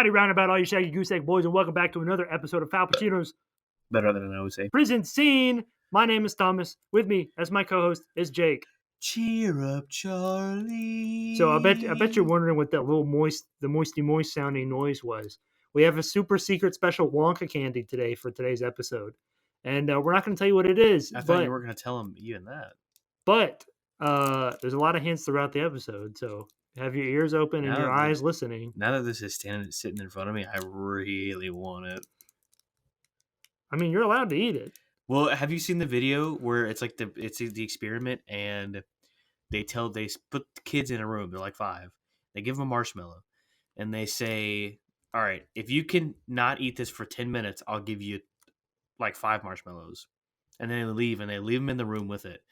Howdy roundabout, all you shaggy goose egg boys, and welcome back to another episode of Pacino's Better than I would say. Prison Scene. My name is Thomas. With me as my co-host is Jake. Cheer up, Charlie. So I bet you're wondering what that little moisty sounding noise was. We have a super secret special Wonka candy today for today's episode, and we're not going to tell you what it is. I thought you were going to tell him even that. But there's a lot of hints throughout the episode, so have your ears open and your eyes listening. Now that this is sitting in front of me, I really want it. I mean, you're allowed to eat it. Well, have you seen the video where it's like the experiment and they put the kids in a room, they're like 5. They give them a marshmallow and they say, all right, if you can not eat this for 10 minutes, I'll give you like 5 marshmallows. And then they leave them in the room with it.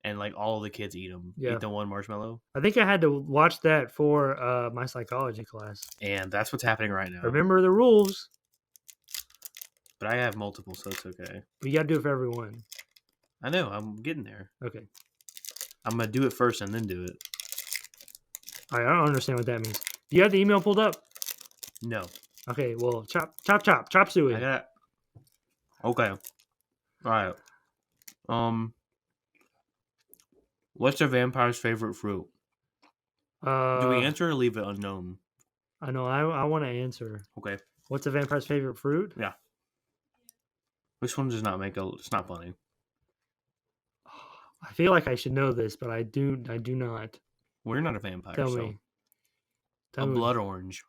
And like all of the kids eat them. Yeah. Eat the one marshmallow. I think I had to watch that for my psychology class. And that's what's happening right now. Remember the rules. But I have multiple, so it's okay. You got to do it for everyone. I know. I'm getting there. Okay. I'm going to do it first and then do it. I don't understand what that means. Do you have the email pulled up? No. Okay, well, chop suey. I got it. Okay. All right. What's a vampire's favorite fruit? Do we answer or leave it unknown? I know. I want to answer. Okay. What's a vampire's favorite fruit? Yeah. This one does not it's not funny. I feel like I should know this, but I do not. We're not a vampire. Tell me. Blood orange.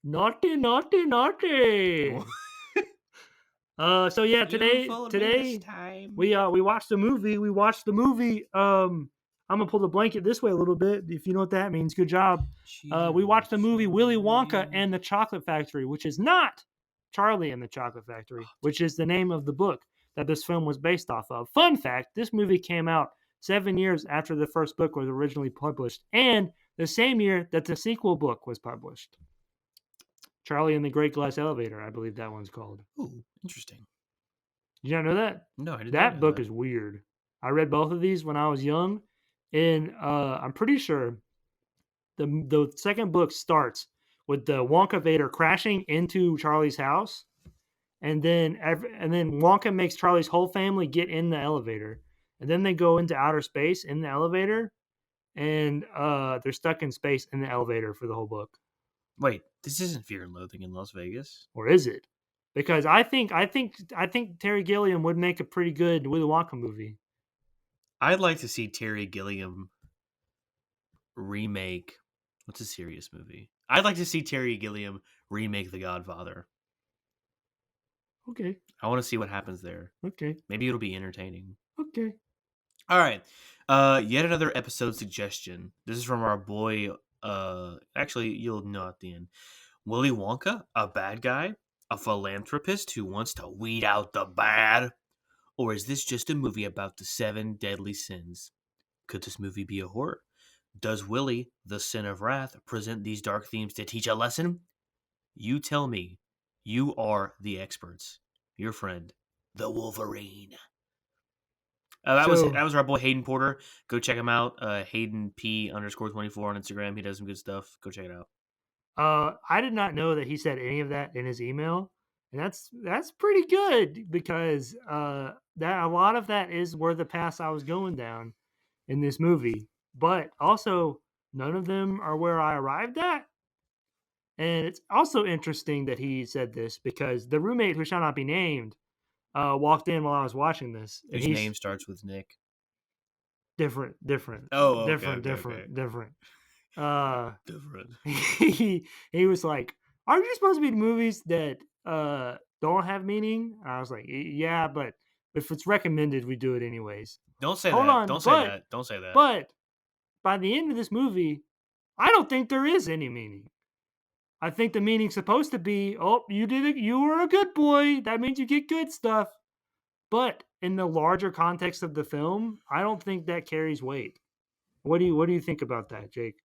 Naughty. So yeah, today we watched the movie. I'm gonna pull the blanket this way a little bit, if you know what that means. Good job. We watched the movie Willy Wonka and the Chocolate Factory, which is not Charlie and the Chocolate Factory, which is the name of the book that this film was based off of. Fun fact, this movie came out 7 years after the first book was originally published, and the same year that the sequel book was published. Charlie and the Great Glass Elevator, I believe that one's called. Ooh, interesting. Did you not know that? No, I didn't. That book is weird. I read both of these when I was young, and I'm pretty sure the second book starts with the Wonka Vader crashing into Charlie's house, and then Wonka makes Charlie's whole family get in the elevator, and then they go into outer space in the elevator, and they're stuck in space in the elevator for the whole book. Wait, this isn't Fear and Loathing in Las Vegas, or is it? Because I think Terry Gilliam would make a pretty good Willy Wonka movie. I'd like to see Terry Gilliam remake. What's a serious movie? I'd like to see Terry Gilliam remake The Godfather. Okay. I want to see what happens there. Okay. Maybe it'll be entertaining. Okay. All right. Yet another episode suggestion. This is from our boy. Actually, you'll know at the end. Willy Wonka, a bad guy, a philanthropist who wants to weed out the bad, or is this just a movie about the 7 deadly sins? Could this movie be a horror? Does Willy, the sin of wrath, present these dark themes to teach a lesson? You tell me. You are the experts. Your friend, the Wolverine. That was our boy Hayden Porter. Go check him out. Hayden P_24 on Instagram. He does some good stuff. Go check it out. I did not know that he said any of that in his email, and that's pretty good because that a lot of that is where the path I was going down in this movie, but also none of them are where I arrived at. And it's also interesting that he said this because the roommate who shall not be named walked in while I was watching this. His name starts with Nick. Different. Oh, okay, different. Different. He was like, "Aren't you supposed to be movies that don't have meaning?" And I was like, "Yeah, but if it's recommended, we do it anyways." Don't say that. Don't say that. But by the end of this movie, I don't think there is any meaning. I think the meaning's supposed to be, oh, you did it. You were a good boy. That means you get good stuff. But in the larger context of the film, I don't think that carries weight. What do you think about that, Jake?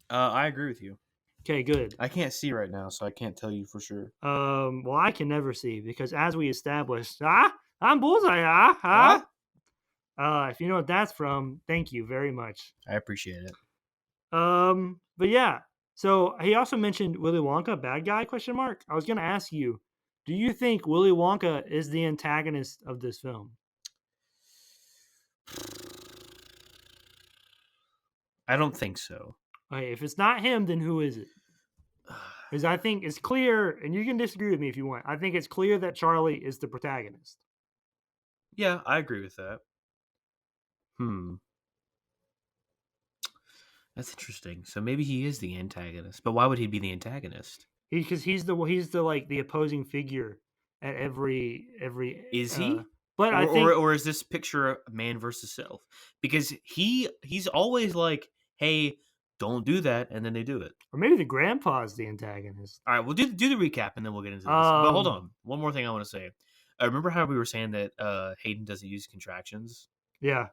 I agree with you. Okay, good. I can't see right now, so I can't tell you for sure. Well, I can never see because as we established, I'm Bullseye, If you know what that's from, thank you very much. I appreciate it. But yeah. So he also mentioned Willy Wonka, bad guy? Question mark. I was gonna ask you, do you think Willy Wonka is the antagonist of this film? I don't think so. Okay, if it's not him, then who is it? Because I think it's clear, and you can disagree with me if you want. I think it's clear that Charlie is the protagonist. Yeah, I agree with that. That's interesting. So maybe he is the antagonist, but why would he be the antagonist? Because he's the like the opposing figure at every. Is he? But or, I think, or is this picture man versus self? Because he's always like, hey, don't do that, and then they do it. or maybe the grandpa's the antagonist. All right, we'll do the recap, and then we'll get into this. But hold on, one more thing I want to say. Remember how we were saying that Hayden doesn't use contractions? Yeah,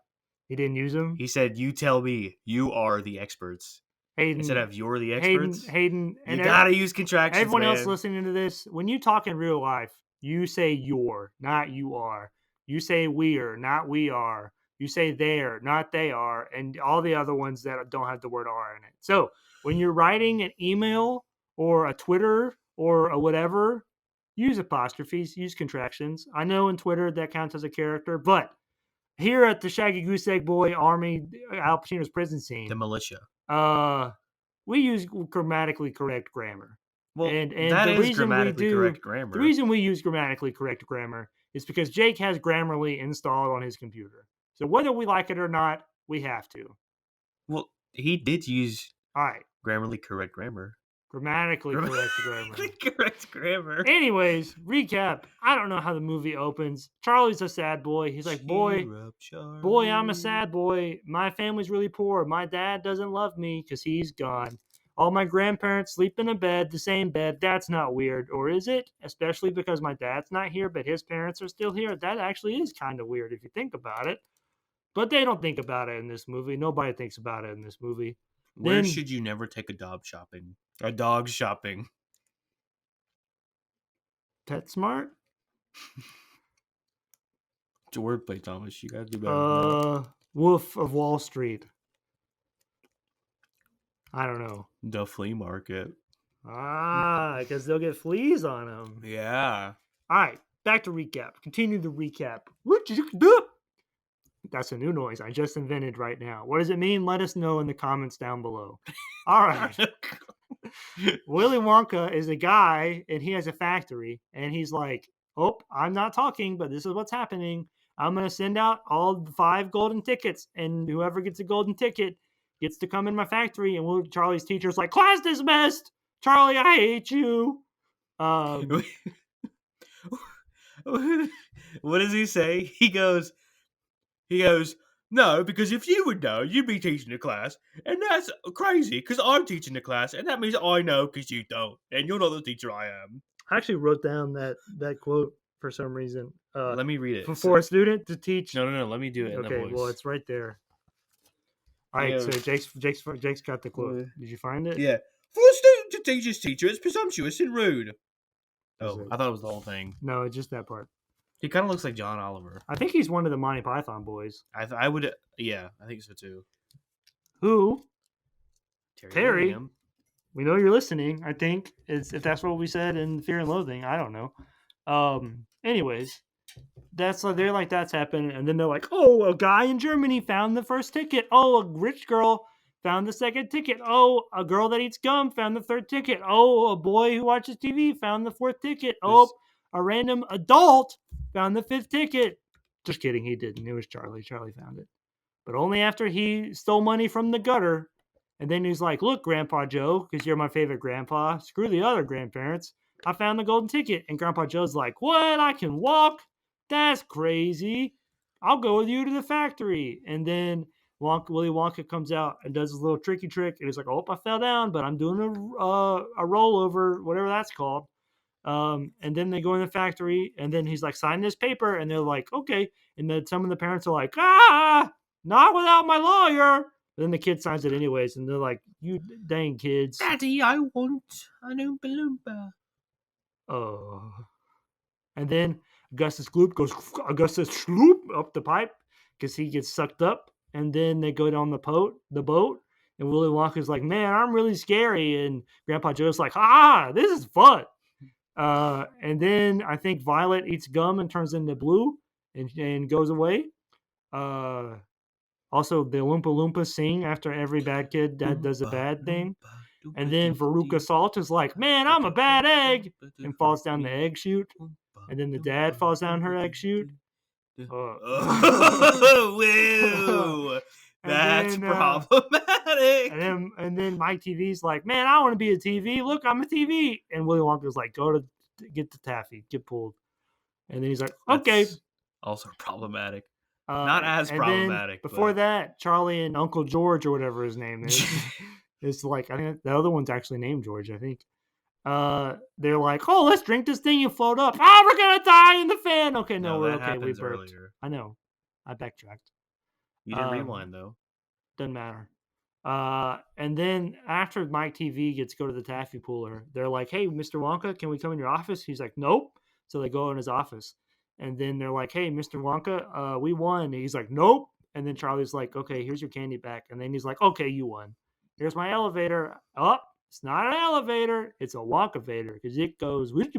he didn't use them. He said, "You tell me, you are the experts." Hayden, instead of "you're the experts." Hayden, you gotta use contractions. Everyone man. else listening to this, when you talk in real life, you say "you're," not "you are." You say "we're," not "we are." You say "they're," not "they are," and all the other ones that don't have the word "are" in it. So when you're writing an email or a Twitter or a whatever, use apostrophes, use contractions. I know in Twitter that counts as a character, but here at the Shaggy Goose Egg Boy Army, Al Pacino's prison scene, the militia. We use grammatically correct grammar. Well, and that the is reason grammatically we do, correct grammar. The reason we use grammatically correct grammar is because Jake has Grammarly installed on his computer. So whether we like it or not, we have to. Well, he did use all right. Grammarly correct grammar. Grammatically correct grammar. Correct grammar. Anyways, recap. I don't know how the movie opens. Charlie's a sad boy. He's like, boy, I'm a sad boy. My family's really poor. My dad doesn't love me because he's gone. All my grandparents sleep in a bed, the same bed. That's not weird, or is it? Especially because my dad's not here, but his parents are still here. That actually is kind of weird if you think about it. But they don't think about it in this movie. Nobody thinks about it in this movie. Where should you never take a dog shopping? A dog shopping. PetSmart? It's a wordplay, Thomas. You gotta do better. Wolf of Wall Street. I don't know. The flea market. Because they'll get fleas on them. Yeah. All right, back to recap. Continue the recap. That's a new noise I just invented right now. What does it mean? Let us know in the comments down below. All right. Willy Wonka is a guy, and he has a factory, and he's like, oh, I'm not talking, but this is what's happening. I'm going to send out all 5 golden tickets, and whoever gets a golden ticket gets to come in my factory. And Charlie's teacher's like, class dismissed. Charlie, I hate you. What does he say? He goes, no, because if you would know, you'd be teaching the class, and that's crazy, because I'm teaching the class, and that means I know because you don't, and you're not the teacher I am. I actually wrote down that quote for some reason. Let me read it. For a student to teach. No, let me do it. Okay, in the voice. Well, it's right there. All right, so Jake's got the quote. Did you find it? Yeah. For a student to teach his teacher, it's presumptuous and rude. Oh, I thought it was the whole thing. No, it's just that part. He kind of looks like John Oliver. I think he's one of the Monty Python boys. I would, yeah, I think so too. Who? Terry. We know you're listening. I think if that's what we said in Fear and Loathing. I don't know. Anyways, that's happened, and then they're like, oh, a guy in Germany found the first ticket. Oh, a rich girl found the second ticket. Oh, a girl that eats gum found the third ticket. Oh, a boy who watches TV found the fourth ticket. Oh, a random adult found the 5th ticket. Just kidding, he didn't. It was Charlie. Charlie found it. But only after he stole money from the gutter. And then he's like, look, Grandpa Joe, because you're my favorite grandpa. Screw the other grandparents. I found the golden ticket. And Grandpa Joe's like, what? I can walk? That's crazy. I'll go with you to the factory. And then Willy Wonka comes out and does his little tricky trick. And he's like, oh, I fell down, but I'm doing a rollover, whatever that's called. And then they go in the factory, and then he's like, sign this paper, and they're like, okay. And then some of the parents are like, not without my lawyer. But then the kid signs it anyways, and they're like, you dang kids. Daddy, I want an Oompa Loompa. Oh. And then Augustus Gloop goes up the pipe because he gets sucked up, and then they go down the boat, And Willy Wonka's like, man, I'm really scary. And Grandpa Joe's like, this is fun. And then I think Violet eats gum and turns into blue and goes away. Also, the Oompa Loompas sing after every bad kid that does a bad thing. And then Veruca Salt is like, man, I'm a bad egg, and falls down the egg chute. And then the dad falls down her egg chute. Whoa. That's problematic. And then Mike TV's like, man, I want to be a TV. Look, I'm a TV. And Willy Wonka's like, go to get the Taffy, get pulled. And then he's like, okay. That's also problematic. Not as problematic. Before that, Charlie and Uncle George or whatever his name is. It's like, I think the other one's actually named George, I think. They're like, oh, let's drink this thing and float up. We're gonna die in the fan. Okay, no, we're okay. We burped. Earlier. I know. I backtracked. You didn't rewind though. Doesn't matter. And then after Mike TV gets to go to the taffy pooler, they're like, hey, Mr. Wonka, can we come in your office? He's like, nope. So they go in his office. And then they're like, hey, Mr. Wonka, we won. And he's like, nope. And then Charlie's like, okay, here's your candy back. And then he's like, okay, you won. Here's my elevator. Oh, it's not an elevator. It's a Wonkavator because it goes. And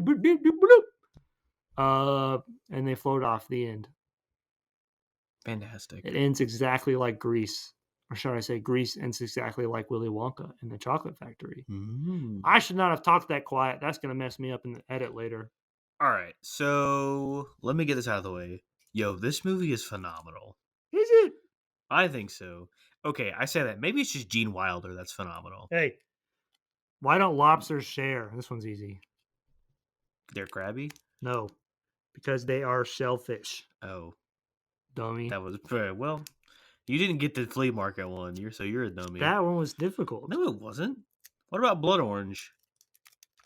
they float off. The end. Fantastic. It ends exactly like Grease. Or should I say Grease ends exactly like Willy Wonka in the Chocolate Factory. I should not have talked that quiet. That's going to mess me up in the edit later. All right, so let me get this out of the way. Yo, this movie is phenomenal. Is it? I think so. Okay, I say that. Maybe it's just Gene Wilder that's phenomenal. Hey, why don't lobsters share? This one's easy. They're crabby? No, because they are shellfish. Oh. Dummy. That was very well. You didn't get the flea market one, so you're a dummy. That one was difficult. No, it wasn't. What about blood orange?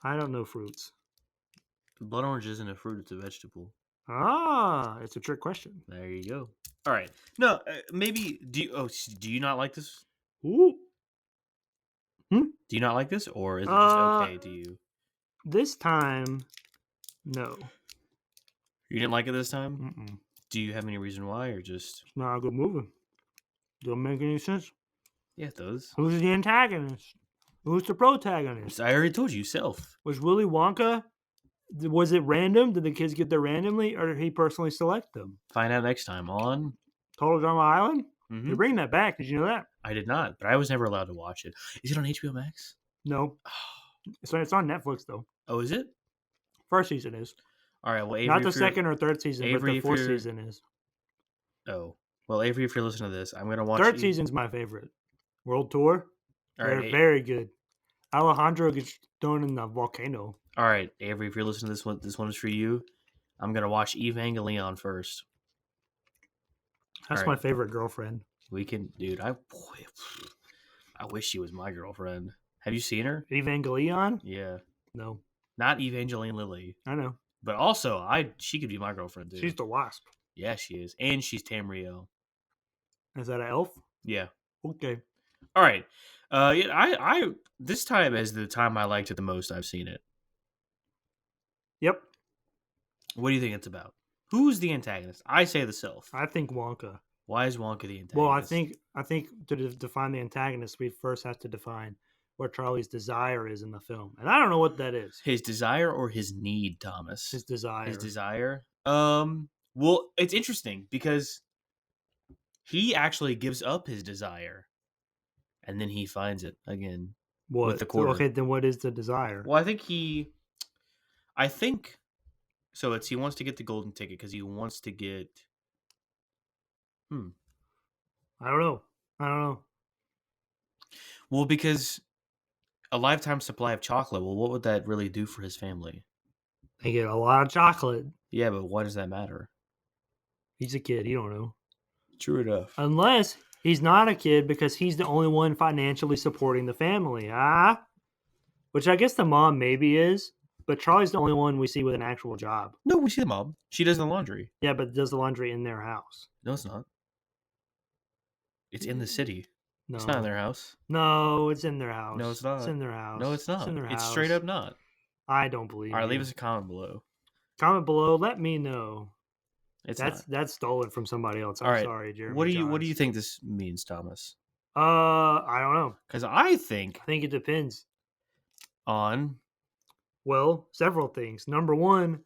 I don't know fruits. Blood orange isn't a fruit; it's a vegetable. It's a trick question. There you go. All right. No, maybe. Do you not like this? Ooh. Do you not like this, or is it just okay to you? This time, no. You didn't like it this time? Mm-mm. Do you have any reason why, or just it's not a good movie? Don't make any sense. Yeah, it does. Who's the antagonist? Who's the protagonist? I already told you, self. Was Willy Wonka? Was it random? Did the kids get there randomly, or did he personally select them? Find out next time on Total Drama Island. Mm-hmm. You're bringing that back. Did you know that? I did not, but I was never allowed to watch it. Is it on HBO Max? No. It's on Netflix though. Oh, is it? First season is. All right. Well, Avery, not the second or third season, Avery, but the fourth season is. Oh well, Avery, if you're listening to this, I'm gonna watch. Third season's my favorite. World Tour. They're very good. Alejandro gets thrown in the volcano. All right, Avery, if you're listening to this one is for you. I'm gonna watch Evangelion first. That's my favorite girlfriend. We can, dude. I wish she was my girlfriend. Have you seen her? Evangelion? Yeah. No. Not Evangeline Lilly. I know. But also, she could be my girlfriend too. She's the Wasp. Yeah, she is, and she's Tamriel. Is that an elf? Yeah. Okay. All right. Yeah. I this time is the time I liked it the most. I've seen it. Yep. What do you think it's about? Who's the antagonist? I say the self. I think Wonka. Why is Wonka the antagonist? Well, I think to define the antagonist, we first have to define what Charlie's desire is in the film, and I don't know what that is. His desire or his need, Thomas? His desire. His desire. Well, it's interesting because he actually gives up his desire, and then he finds it again. What? With the quarter. Okay, then what is the desire? Well, I think so. He wants to get the golden ticket because he wants to get. I don't know. Well, because a lifetime supply of chocolate. Well, what would that really do for his family? They get a lot of chocolate. Yeah, but why does that matter? He's a kid. You don't know. True enough. Unless he's not a kid because he's the only one financially supporting the family. Which I guess the mom maybe is, but Charlie's the only one we see with an actual job. No, we see the mom. She does the laundry. Yeah, but does the laundry in their house. No, it's not. It's in the city. No. It's not in their house. No, it's in their house. No, it's not. It's in their house. No, it's not. It's in their house. It's straight up not. I don't believe All right, leave us a comment below. Comment below. Let me know. That's stolen from somebody else. I'm sorry, Jeremy. What do you think this means, Thomas? I don't know. Because I think it depends on... Well, several things. Number one,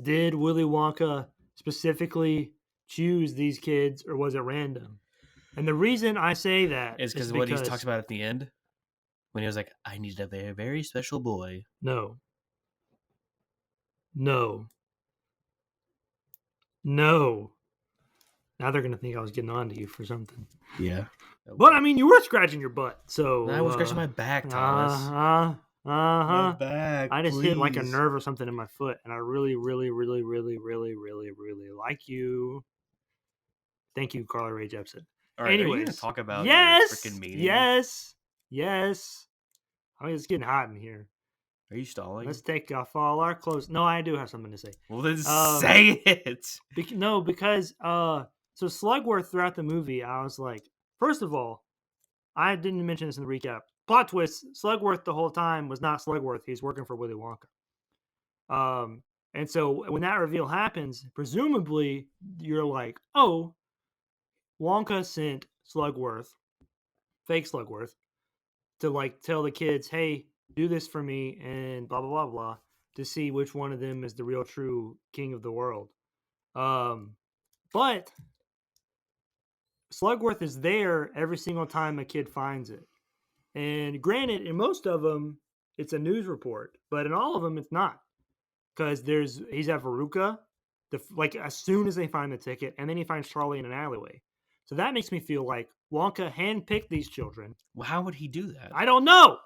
did Willy Wonka specifically choose these kids, or was it random? And the reason I say that is is what he talks about at the end, when he was like, I needed a very, very special boy. No. Now they're going to think I was getting on to you for something. Yeah. But, I mean, you were scratching your butt, so... I was scratching my back, Thomas. My back, I just please. hit like a nerve or something in my foot, and I really, really, really, really, really, really, really like you. Thank you, Carly Rae Jepsen. All right, anyways, are you going to talk about your freaking meeting? Yes. I mean, it's getting hot in here. Are you stalling? Let's take off all our clothes. No, I do have something to say. Well, then say it. Because so Slugworth throughout the movie, I was like, first of all, I didn't mention this in the recap. Plot twist: Slugworth the whole time was not Slugworth. He's working for Willy Wonka. And so when that reveal happens, presumably you're like, oh, Wonka sent Slugworth, fake Slugworth, to like tell the kids, hey, do this for me and blah, blah, blah, blah, to see which one of them is the real true king of the world. But Slugworth is there every single time a kid finds it. And granted, in most of them, it's a news report, but in all of them, it's not. Because he's at Veruca, like as soon as they find the ticket, and then he finds Charlie in an alleyway. So that makes me feel like Wonka handpicked these children. Well, how would he do that? I don't know.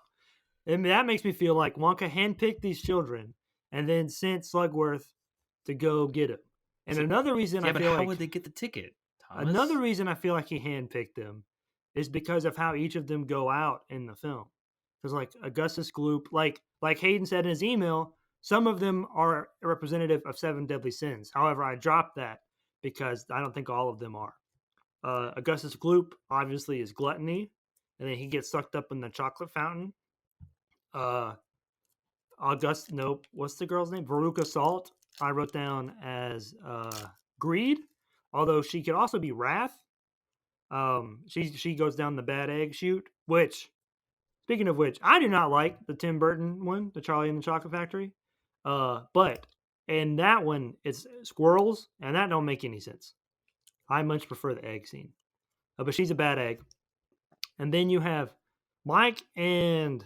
And that makes me feel like Wonka handpicked these children and then sent Slugworth to go get them. And another reason how would they get the ticket, Thomas? Another reason I feel like he handpicked them is because of how each of them go out in the film. Because like Augustus Gloop, like Hayden said in his email, some of them are representative of 7 deadly sins. However, I dropped that because I don't think all of them are. Augustus Gloop obviously is gluttony, and then he gets sucked up in the chocolate fountain. What's the girl's name? Veruca Salt, I wrote down as greed, although she could also be wrath. She goes down the bad egg chute, which, speaking of which, I do not like the Tim Burton one, the Charlie and the Chocolate Factory. But in that one, it's squirrels, and that don't make any sense. I much prefer the egg scene. But she's a bad egg. And then you have Mike and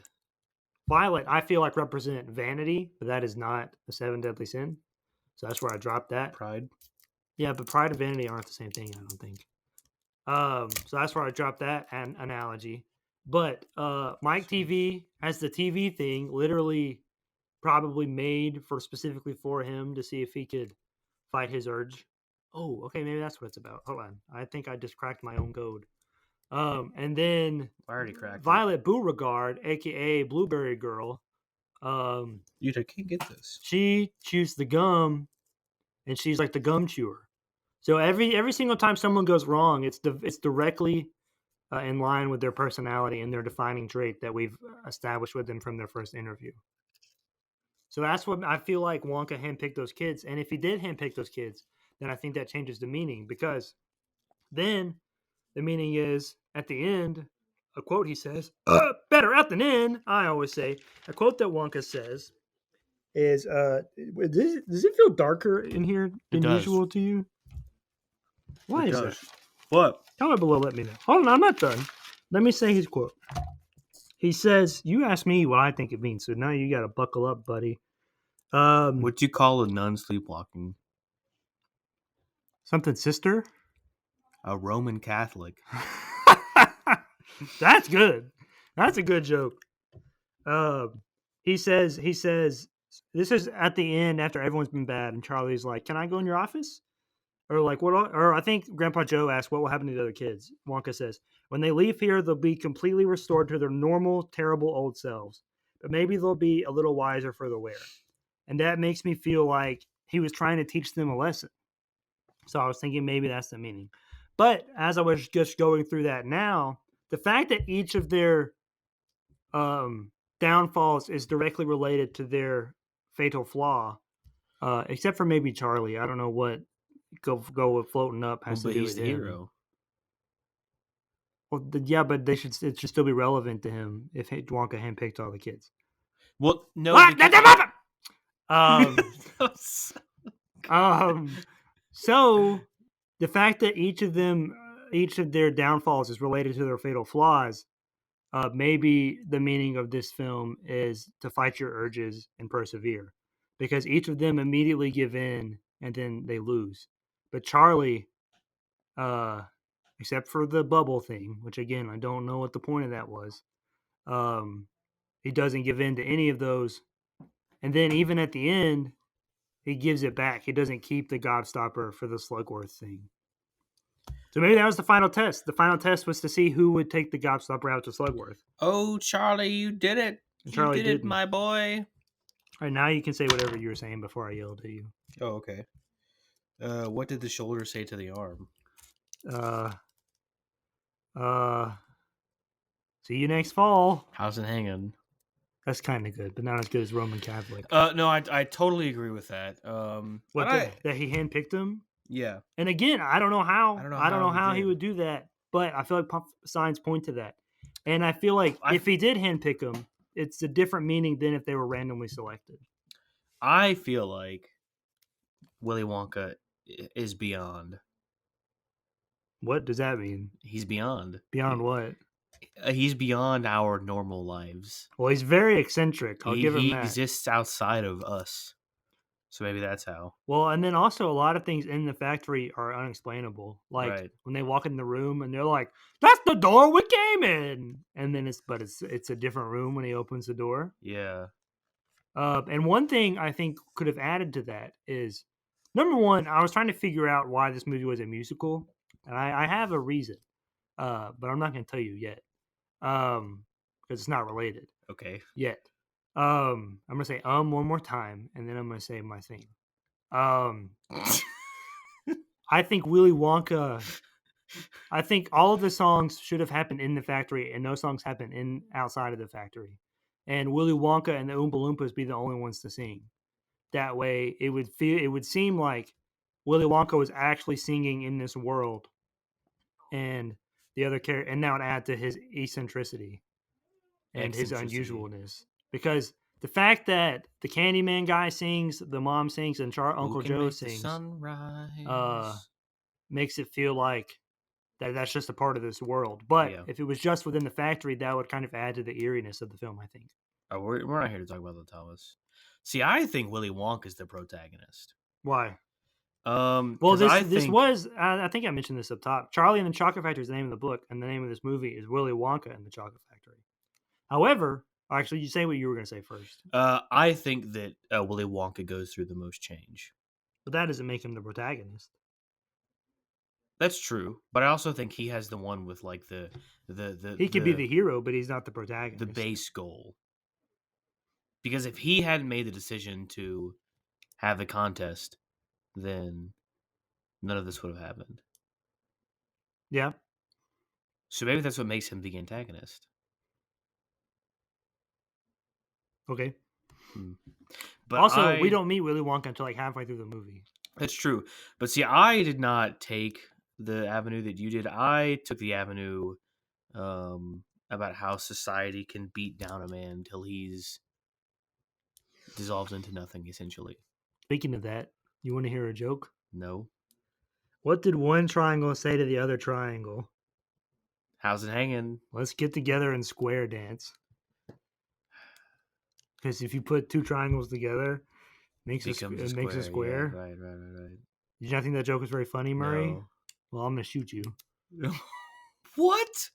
Violet, I feel like represent vanity, but that is not a 7 deadly sin. So that's where I dropped that. Pride. Yeah, but pride and vanity aren't the same thing, I don't think. So that's where I dropped that analogy. But Mike TV has the TV thing literally probably made specifically for him to see if he could fight his urge. Oh, okay, maybe that's what it's about. Hold on. I think I just cracked my own code. And then I already cracked Violet Beauregard, aka Blueberry Girl. You can't get this. She chews the gum, and she's like the gum chewer. So every single time someone goes wrong, it's directly in line with their personality and their defining trait that we've established with them from their first interview. So that's what I feel like Wonka handpicked those kids. And if he did handpick those kids, then I think that changes the meaning, because then the meaning is at the end, a quote he says, better out than in, I always say. A quote that Wonka says is, does it feel darker in here than usual to you? Why is that? What? Comment below, let me know. Hold on, I'm not done. Let me say his quote. He says, you asked me what I think it means, so now you got to buckle up, buddy. What'd you call a nun sleepwalking? Something sister? A Roman Catholic. That's good. That's a good joke. He says, this is at the end after everyone's been bad, and Charlie's like, can I go in your office? Or like, what? Or I think Grandpa Joe asked, what will happen to the other kids? Wonka says, when they leave here, they'll be completely restored to their normal, terrible old selves. But maybe they'll be a little wiser for the wear. And that makes me feel like he was trying to teach them a lesson. So I was thinking maybe that's the meaning. But as I was just going through that now, the fact that each of their downfalls is directly related to their fatal flaw, except for maybe Charlie. I don't know what go with floating up has to do with the him. hero. Well, yeah, but it should still be relevant to him if Wonka handpicked all the kids. Well, no. So the fact that each of their downfalls is related to their fatal flaws, maybe the meaning of this film is to fight your urges and persevere, because each of them immediately give in and then they lose. But Charlie, except for the bubble thing, which again I don't know what the point of that was, he doesn't give in to any of those, and then even at the end, he gives it back. He doesn't keep the gobstopper for the Slugworth thing. So maybe that was the final test. The final test was to see who would take the gobstopper out to Slugworth. Oh, Charlie, you did it. And Charlie did it, my boy. All right, now you can say whatever you were saying before I yelled at you. Oh, okay. What did the shoulder say to the arm? See you next fall. How's it hanging? That's kind of good, but not as good as Roman Catholic. No, I totally agree with that. That he handpicked him? Yeah. And again, I don't know how he would do that, but I feel like signs point to that. And I feel like if he did handpick him, it's a different meaning than if they were randomly selected. I feel like Willy Wonka is beyond. What does that mean? He's beyond. Beyond what? He's beyond our normal lives. Well, he's very eccentric. I'll give him that. He exists outside of us. So maybe that's how. Well, and then also a lot of things in the factory are unexplainable. Like when they walk in the room and they're like, "That's the door we came in," and then it's a different room when he opens the door. Yeah. And one thing I think could have added to that is, number one, I was trying to figure out why this movie was a musical, and I have a reason, but I'm not going to tell you yet, because it's not related. Okay. Yet. I'm gonna say one more time, and then I'm gonna say my thing. I think Willy Wonka. I think all of the songs should have happened in the factory, and no songs happen outside of the factory. And Willy Wonka and the Oompa Loompas be the only ones to sing. That way, it would seem like Willy Wonka was actually singing in this world, and the other character, and that would add to his eccentricity and his unusualness. Because the fact that the Candyman guy sings, the mom sings, and Uncle Joe sings, makes it feel like that's just a part of this world. But if it was just within the factory, that would kind of add to the eeriness of the film, I think. Oh, we're not here to talk about the Thomas. See, I think Willy Wonka is the protagonist. Why? Well, I think I mentioned this up top. Charlie and the Chocolate Factory is the name of the book, and the name of this movie is Willy Wonka and the Chocolate Factory. However, actually, you say what you were going to say first. I think that Willy Wonka goes through the most change. But that doesn't make him the protagonist. That's true, but I also think he has the one with like the he could be the hero, but he's not the protagonist. The base goal. Because if he hadn't made the decision to have the contest, then none of this would have happened. Yeah. So maybe that's what makes him the antagonist. Okay. But also, we don't meet Willy Wonka until like halfway through the movie. That's true. But see, I did not take the avenue that you did. I took the avenue about how society can beat down a man until he's dissolves into nothing, essentially. Speaking of that, you want to hear a joke? No. What did one triangle say to the other triangle? How's it hanging? Let's get together and square dance. Because if you put two triangles together, it makes a square. Yeah, right. Did you not think that joke was very funny, Murray? No. Well, I'm going to shoot you. What?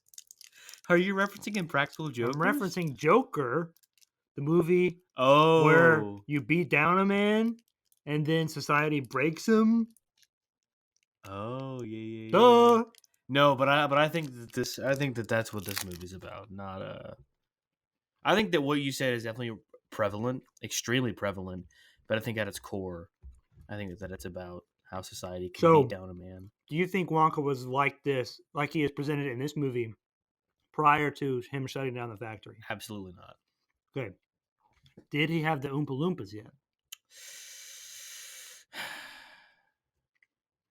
Are you referencing Impractical Jokers? I'm referencing Joker, the movie where you beat down a man and then society breaks him. Oh, yeah. Duh. No, but I think that that's what this movie's about. I think that what you said is definitely prevalent, extremely prevalent, but I think at its core, I think that it's about how society can beat down a man. Do you think Wonka was like this, like he is presented in this movie, prior to him shutting down the factory? Absolutely not. Okay. Did he have the Oompa Loompas yet?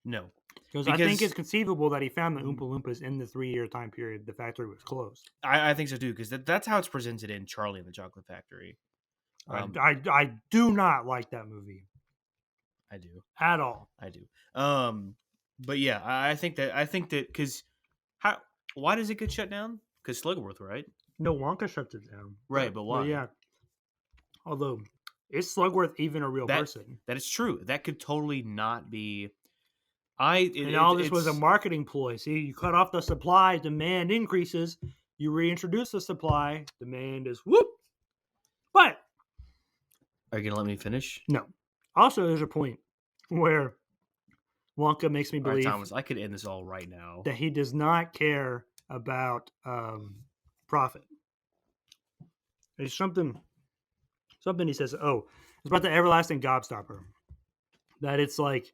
No. Because I think it's conceivable that he found the Oompa Loompas in the 3-year time period the factory was closed. I think so too, because that's how it's presented in Charlie and the Chocolate Factory. I do not like that movie. I do. At all. I do. But yeah, I think that because why does it get shut down? Because Slugworth, right? No, Wonka shuts it down. Right, but why? But yeah. Although, is Slugworth even a real person? That is true. That could totally not be. All this was a marketing ploy. See, you cut off the supply, demand increases. You reintroduce the supply, demand is whoop. But are you gonna let me finish? No. Also, there's a point where Wonka makes me believe, Thomas, I could end this all right now, that he does not care about profit. There's something he says. Oh, it's about the everlasting gobstopper. That it's like,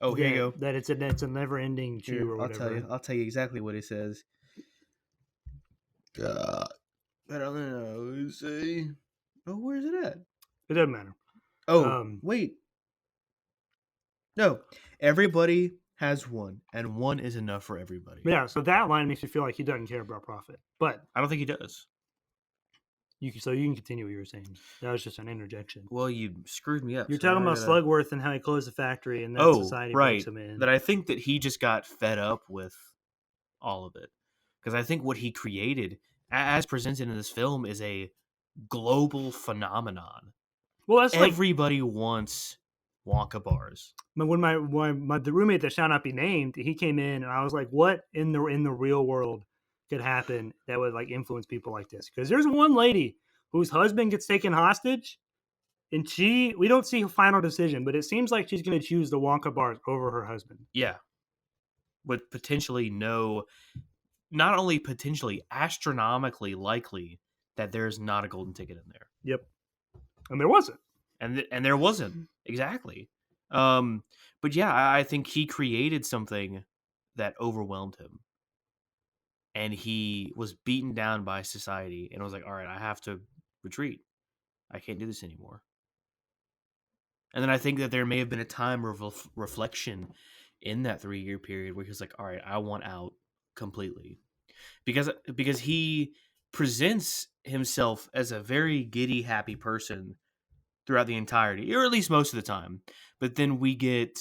here you go. That it's a never-ending chew or whatever. I'll tell you exactly what he says. I don't know. Say, where's it at? It doesn't matter. Wait. No, everybody has one, and one is enough for everybody. Yeah, so that line makes me feel like he doesn't care about profit, but I don't think he does. You can continue what you were saying. That was just an interjection. Well, you screwed me up. You're talking about Slugworth and how he closed the factory, and then society brings him in. That I think that he just got fed up with all of it, because I think what he created, as presented in this film, is a global phenomenon. Well, that's everybody wants Wonka bars. But when the roommate that shall not be named, he came in, and I was like, "What in the real world could happen that would like influence people like this?" Because there's one lady whose husband gets taken hostage, and we don't see a final decision, but it seems like she's going to choose the Wonka bars over her husband. Yeah, with potentially not only potentially, astronomically likely that there's not a golden ticket in there. Yep. And there wasn't. And there wasn't. Exactly. But yeah, I think he created something that overwhelmed him. And he was beaten down by society and was like, all right, I have to retreat. I can't do this anymore. And then I think that there may have been a time of reflection in that 3-year period where he was like, all right, I want out completely. Because he presents himself as a very giddy, happy person throughout the entirety, or at least most of the time. But then we get,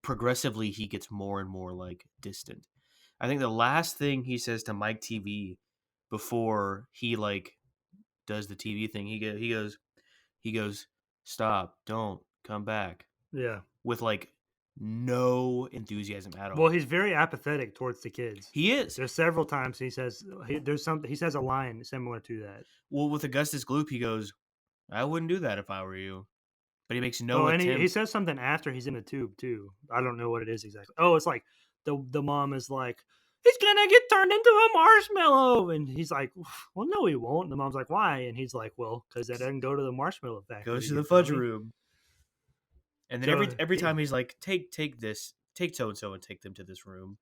progressively, he gets more and more like distant. I think the last thing he says to Mike TV before he like does the TV thing, he goes, stop, don't come back. Yeah. With like no enthusiasm at all. Well, he's very apathetic towards the kids. He is. There's several times he says he says a line similar to that. Well, with Augustus Gloop, he goes, I wouldn't do that if I were you. But he makes no attempt. And he says something after he's in the tube too. I don't know what it is exactly. Oh, it's like the mom is like, he's gonna get turned into a marshmallow, and he's like, well, no, he won't. And the mom's like, why? And he's like, well, because that doesn't go to the marshmallow factory. Goes to the fudge room. And then every time he's like, take this, take so and so, and take them to this room.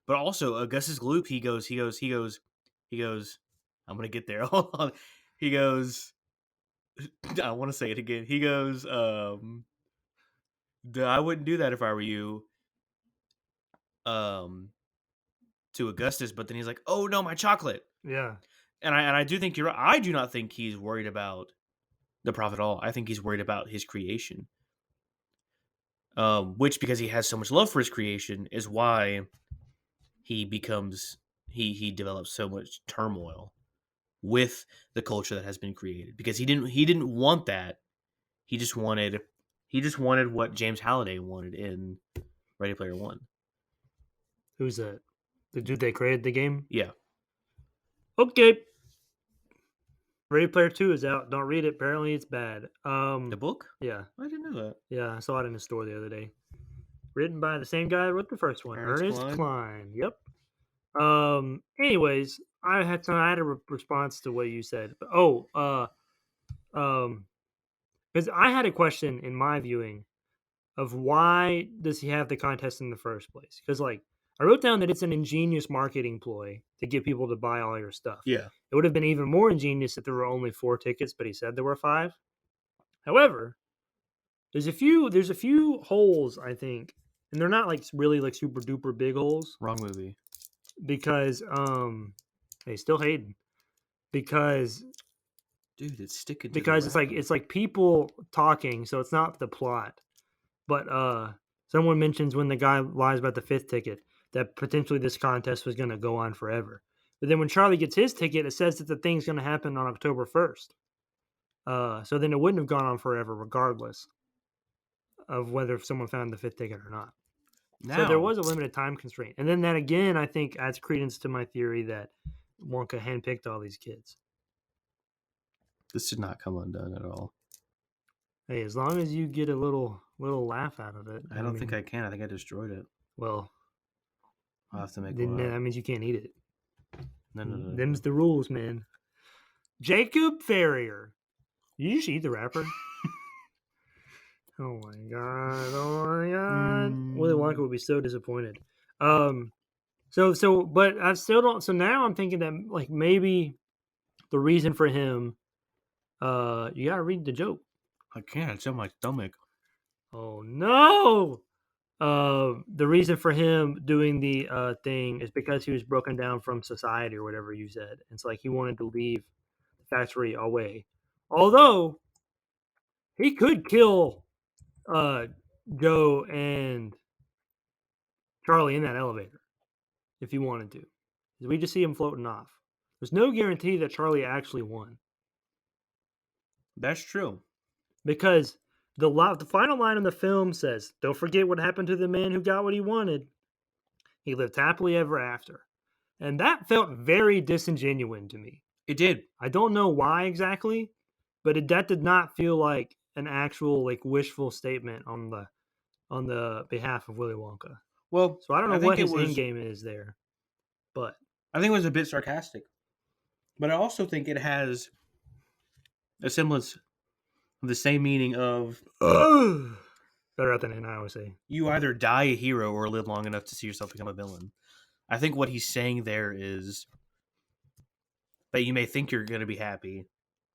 But also Augustus Gloop, he goes. I'm gonna get there. Hold on. He goes. I want to say it again. He goes, I wouldn't do that if I were you. To Augustus, but then he's like, oh no, my chocolate. Yeah. And I do think you're right. I do not think he's worried about the profit at all. I think he's worried about his creation. Which, because he has so much love for his creation, is why he develops so much turmoil with the culture that has been created, because he didn't want that. He just wanted what James Halliday wanted in Ready Player One. Who's that? The dude that created the game? Yeah. Okay. Ready Player 2 is out. Don't read it. Apparently it's bad. The book? Yeah. I didn't know that. Yeah, I saw it in the store the other day. Written by the same guy that wrote the first one. Ernest Cline. Yep. Anyways, I had a response to what you said. Because I had a question in my viewing of why does he have the contest in the first place? Because like I wrote down that it's an ingenious marketing ploy to get people to buy all your stuff. Yeah, it would have been even more ingenious if there were only 4 tickets, but he said there were 5. However, there's a few holes I think and they're not like really like super duper big holes. Wrong movie. Because hey, still hating. Because dude, it's sticking. Because it's like people talking, so it's not the plot. But someone mentions when the guy lies about the 5th ticket that potentially this contest was going to go on forever. But then when Charlie gets his ticket, it says that the thing's going to happen on October 1st. So then it wouldn't have gone on forever, regardless of whether someone found the 5th ticket or not. Now, so there was a limited time constraint. And then that again, I think, adds credence to my theory that Wonka handpicked all these kids. This did not come undone at all. Hey, as long as you get a little laugh out of it. I don't think I can. I think I destroyed it. Well, I'll have to make then that means you can't eat it. No. Them's the rules, man. Jacob Ferrier. You should eat the rapper. Oh my god. Willy Wonka would be so disappointed. But I still don't. So now I'm thinking that like maybe the reason for him, you gotta read the joke. I can't. It's in my stomach. Oh no. The reason for him doing the thing is because he was broken down from society or whatever you said. It's like he wanted to leave the factory away. Although he could kill Joe and Charlie in that elevator if he wanted to. We just see him floating off. There's no guarantee that Charlie actually won. That's true. Because the final line in the film says, "Don't forget what happened to the man who got what he wanted. He lived happily ever after." And that felt very disingenuous to me. It did. I don't know why exactly, but that did not feel like an actual like wishful statement on the behalf of Willy Wonka. Well, so I don't know what his end game is there, but I think it was a bit sarcastic. But I also think it has a semblance of the same meaning of better out than I always say. You either die a hero or live long enough to see yourself become a villain. I think what he's saying there is that you may think you're going to be happy,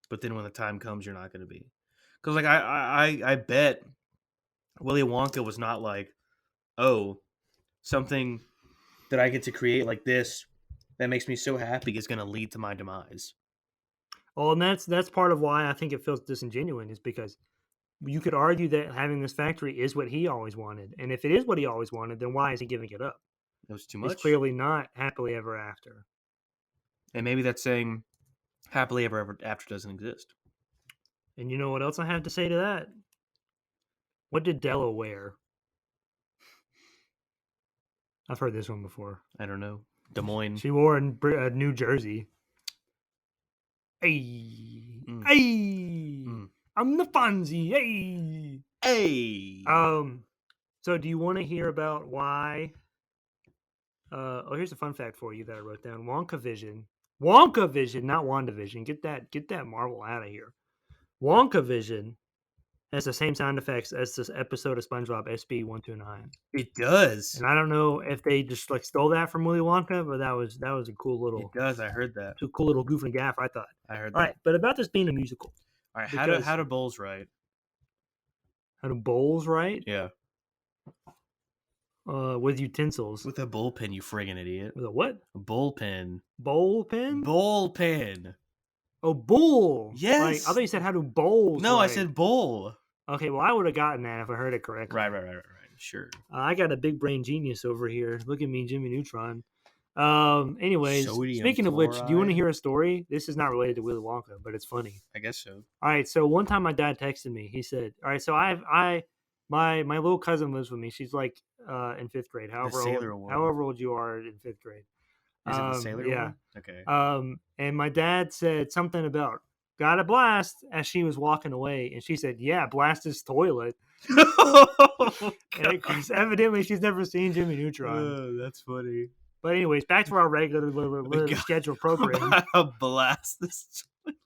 but then when the time comes, you're not going to be. Because like I bet Willy Wonka was not like, oh, something that I get to create like this that makes me so happy is going to lead to my demise. Well, and that's part of why I think it feels disingenuous, is because you could argue that having this factory is what he always wanted. And if it is what he always wanted, then why is he giving it up? It was too much. It's clearly not happily ever after. And maybe that's saying happily ever after doesn't exist. And you know what else I have to say to that? What did Della wear? I've heard this one before. I don't know. Des Moines. She wore in New Jersey. Hey. Hey. I'm the Fonzie. Hey. Hey. So do you want to hear about why? Here's a fun fact for you that I wrote down. Wonka Vision, not WandaVision. Get that Marvel out of here. Wonka Vision has the same sound effects as this episode of SpongeBob SB129. It does. And I don't know if they just like stole that from Willy Wonka, but that was a cool little. It does. I heard that. It's a cool little goof and gaff, I thought. I heard that. All right, but about this being a musical. All right, how do bowls write? How do bowls write? Yeah. With utensils. With a bullpen, you friggin' idiot. With a what? A bullpen. Bullpen? Bullpen. Oh, bull. Yes. Like, I thought you said how do bowls No, write. I said bowl. Okay, well, I would have gotten that if I heard it correctly. Right. Sure. I got a big brain genius over here. Look at me, Jimmy Neutron. Anyways, Sodium speaking of which, do you want to chloride? hear a story? This is not related to Willy Wonka, but it's funny. I guess so. All right, so one time my dad texted me. He said, "All right, so my little cousin lives with me. She's like in 5th grade. However old you are in 5th grade. Is it the Sailor yeah. one? Okay. And my dad said something about got a blast as she was walking away, and she said, "Yeah, blast his toilet." Because evidently she's never seen Jimmy Neutron. Oh, that's funny. But anyways, back to our regular scheduled program. Blast this toilet.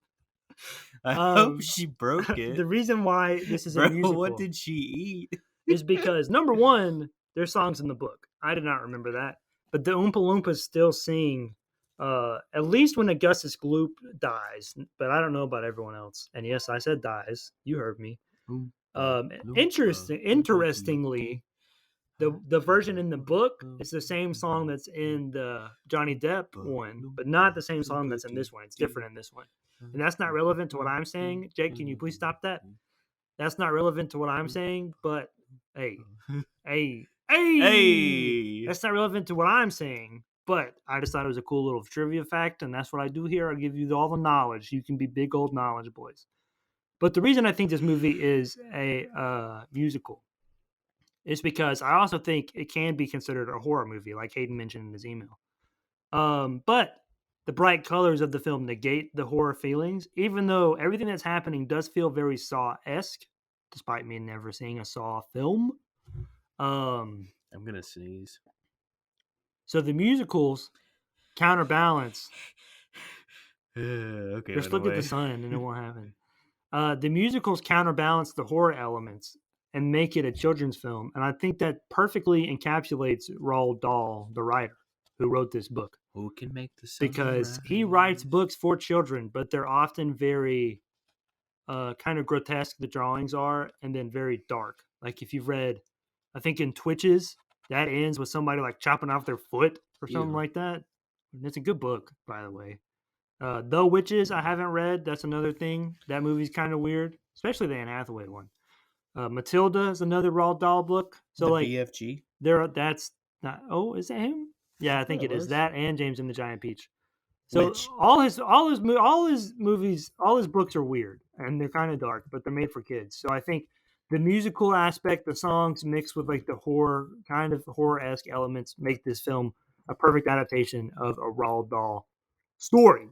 I hope she broke it. The reason why this is a musical, what did she eat? is because number one, there's songs in the book. I did not remember that, but the Oompa Loompas still sing. At least when Augustus Gloop dies, but I don't know about everyone else. And yes, I said dies. You heard me. Interestingly, the version in the book is the same song that's in the Johnny Depp one, but not the same song that's in this one. It's different in this one. And that's not relevant to what I'm saying. Jake, can you please stop that? That's not relevant to what I'm saying, but hey. That's not relevant to what I'm saying, but I just thought it was a cool little trivia fact, and that's what I do here. I give you all the knowledge. You can be big old knowledge boys. But the reason I think this movie is a musical is because I also think it can be considered a horror movie, like Hayden mentioned in his email. But the bright colors of the film negate the horror feelings, even though everything that's happening does feel very Saw-esque, despite me never seeing a Saw film. I'm gonna sneeze. So the musicals counterbalance. Okay. Just look at the sun and it won't happen. The musicals counterbalance the horror elements and make it a children's film, and I think that perfectly encapsulates Roald Dahl, the writer who wrote this book. Who can make the sun because rise? He writes books for children, but they're often very kind of grotesque. The drawings are, and then very dark. Like if you've read, I think in Twitches, that ends with somebody like chopping off their foot or something like that. And it's a good book, by the way. The Witches, I haven't read. That's another thing. That movie's kind of weird, especially the Anne Hathaway one. Matilda is another Roald Dahl book. So the like BFG. That's not. Oh, is that him? Yeah, I think it is that and James and the Giant Peach. So Which? all his movies, all his books are weird and they're kind of dark, but they're made for kids. So I think the musical aspect, the songs mixed with like the horror kind of horror-esque elements, make this film a perfect adaptation of a Roald Dahl story.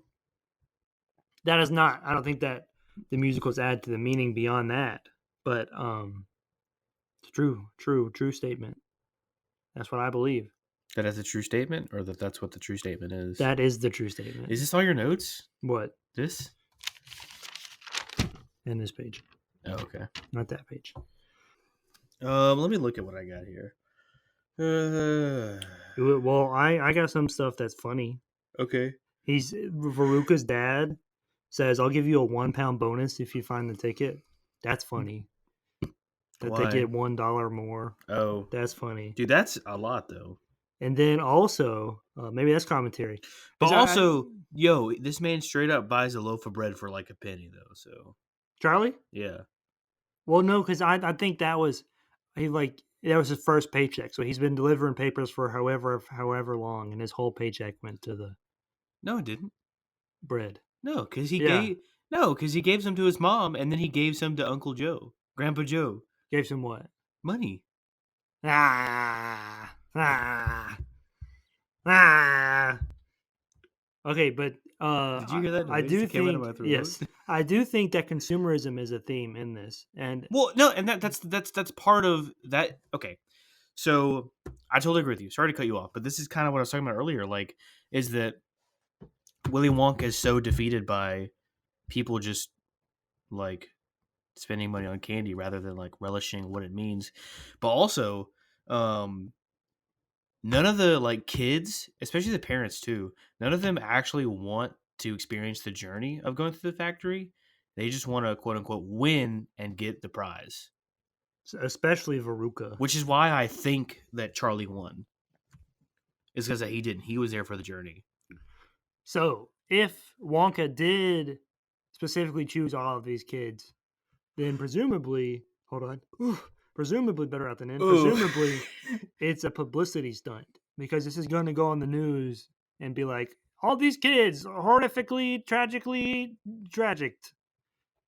That is not. I don't think that the musicals add to the meaning beyond that, but it's true statement. That's what I believe. That is a true statement, or that's what the true statement is? That is the true statement. Is this all your notes? What? This? And this page. Oh, okay. Not that page. Let me look at what I got here. Well, I got some stuff that's funny. Okay. Veruca's dad says, "I'll give you a £1 bonus if you find the ticket." That's funny. That Why? they get $1 more. Oh, that's funny, dude. That's a lot, though. And then also, maybe that's commentary. But also, this man straight up buys a loaf of bread for like a penny, though. So Charlie? Yeah. Well, no, because I think that was that was his first paycheck. So he's been delivering papers for however long, and his whole paycheck went to the. No, it didn't. Bread. No, because he gave some to his mom, and then he gave some to Uncle Joe, Grandpa Joe. Gave some what? Money. Okay, but did you hear that? I do think yes, I do think that consumerism is a theme in this, and that's part of that. Okay, so I totally agree with you. Sorry to cut you off, but this is kind of what I was talking about earlier. Like, is that Willy Wonka is so defeated by people just like spending money on candy rather than like relishing what it means, but also none of the like kids, especially the parents too, none of them actually want to experience the journey of going through the factory. They just want to quote unquote win and get the prize. Especially Veruca. Which is why I think that Charlie won. Is because he didn't. He was there for the journey. So if Wonka did specifically choose all of these kids, then presumably, presumably better out than in. Presumably, it's a publicity stunt because this is going to go on the news and be like, all these kids horrifically, tragically tragic.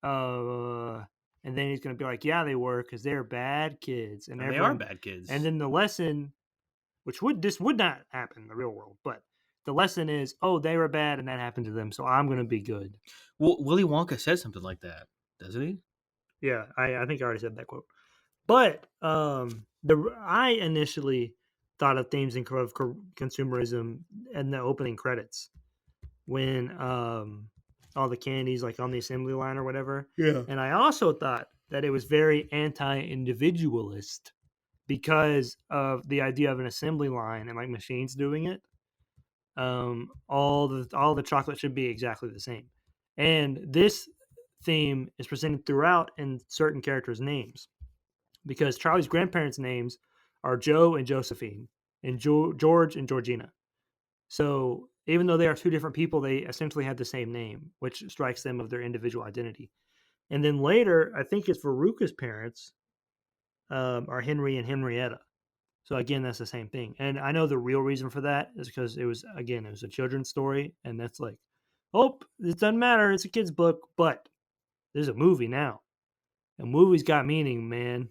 And then he's going to be like, yeah, they were because they're bad kids. And they are bad kids. And then the lesson, this would not happen in the real world, but the lesson is, oh, they were bad and that happened to them, so I'm going to be good. Well, Willy Wonka says something like that, doesn't he? Yeah, I think I already said that quote. But I initially thought of themes of consumerism in the opening credits when all the candies like on the assembly line or whatever. Yeah. And I also thought that it was very anti-individualist because of the idea of an assembly line and like machines doing it. All the chocolate should be exactly the same. And this theme is presented throughout in certain characters' names because Charlie's grandparents' names are Joe and Josephine, and George and Georgina. So even though they are two different people, they essentially have the same name, which strikes them of their individual identity. And then later, I think it's Veruca's parents are Henry and Henrietta. So again, that's the same thing. And I know the real reason for that is because it was a children's story, and that's like, oh, it doesn't matter, it's a kid's book, but there's a movie now. And movies got meaning, man.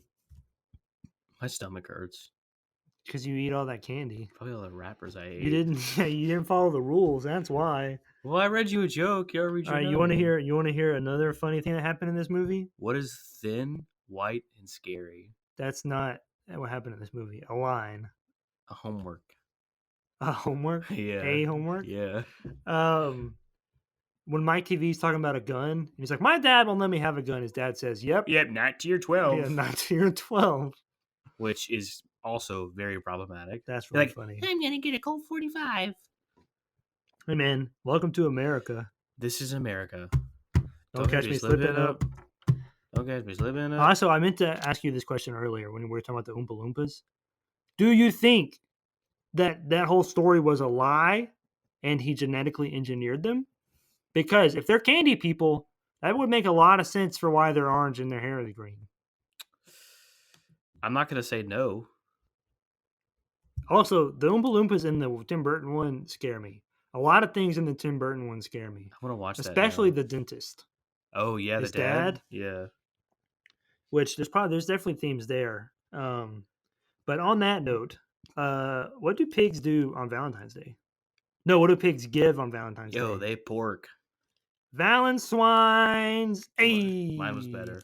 My stomach hurts. Because you eat all that candy. Probably all the wrappers I ate. You didn't follow the rules. That's why. Well, I read you a joke. You read all right, you want to hear another funny thing that happened in this movie? What is thin, white, and scary? That's not what happened in this movie. A line. A homework. A homework? Yeah. A homework? Yeah. When Mike TV's talking about a gun, and he's like, my dad won't let me have a gun. His dad says, yep, not till you're 12. Yeah, not till you're 12. Which is also very problematic. That's really funny. I'm going to get a Colt 45. Hey, man, welcome to America. This is America. Don't catch me slipping up. Don't catch me slipping up. Also, I meant to ask you this question earlier when we were talking about the Oompa Loompas. Do you think that whole story was a lie and he genetically engineered them? Because if they're candy people, that would make a lot of sense for why they're orange and their hair is green. I'm not going to say no. Also, the Oompa Loompas in the Tim Burton one scare me. A lot of things in the Tim Burton one scare me. I want to watch that. Especially the dentist. Oh, yeah, his the dad? Yeah. Which there's definitely themes there. But on that note, what do pigs do on Valentine's Day? No, what do pigs give on Valentine's Day? Yo, they pork. Valentines. Hey. Mine was better.